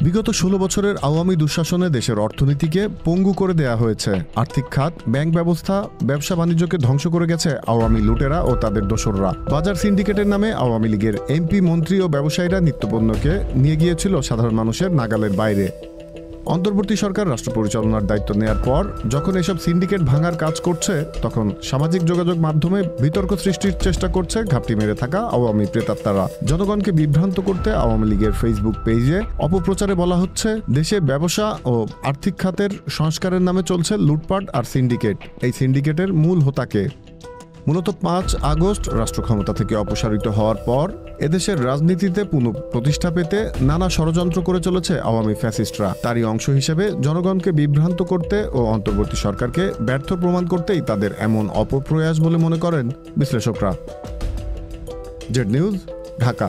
বিগত ১৬ বছরের আওয়ামী দুঃশাসনে দেশের অর্থনীতিকে পঙ্গু করে দেয়া হয়েছে। আর্থিক খাত, ব্যাংক ব্যবস্থা, ব্যবসা বাণিজ্যকে ধ্বংস করে গেছে আওয়ামী লুটেরা ও তাদের দোসররা। বাজার সিন্ডিকেটের নামে আওয়ামী লীগের এমপি, মন্ত্রী ও ব্যবসায়ীরা নিত্যপণ্যকে নিয়ে গিয়েছিল সাধারণ মানুষের নাগালের বাইরে। অন্তর্বর্তী সরকার রাষ্ট্র পরিচালনার দায়িত্ব নেয়ার পর যখন এসব সিন্ডিকেট ভাঙার কাজ করছে, তখন সামাজিক যোগাযোগ মাধ্যমে বিতর্ক সৃষ্টির চেষ্টা করছে ঘাপটি মেরে থাকা আওয়ামী প্রেতাত্মারা। জনগণকে বিভ্রান্ত করতে আওয়ামী লীগের ফেসবুক পেজে অপপ্রচারে বলা হচ্ছে, দেশে ব্যবসা ও আর্থিক খাতের সংস্কারের নামে চলছে লুটপাট আর সিন্ডিকেট। এই সিন্ডিকেটের মূল হোতাকে মূলত ৫ আগস্ট রাষ্ট্র ক্ষমতা থেকে অপসারিত হওয়ার পর এদেশের রাজনীতিতে পুনঃপ্রতিষ্ঠা পেতে নানা ষড়যন্ত্র করে চলেছে আওয়ামী ফ্যাসিস্টরা। তারই অংশ হিসেবে জনগণকে বিভ্রান্ত করতে ও অন্তর্বর্তী সরকারকে ব্যর্থ প্রমাণ করতেই তাদের এমন অপপ্রয়াস বলে মনে করেন বিশ্লেষকরা। Z news, Dhaka.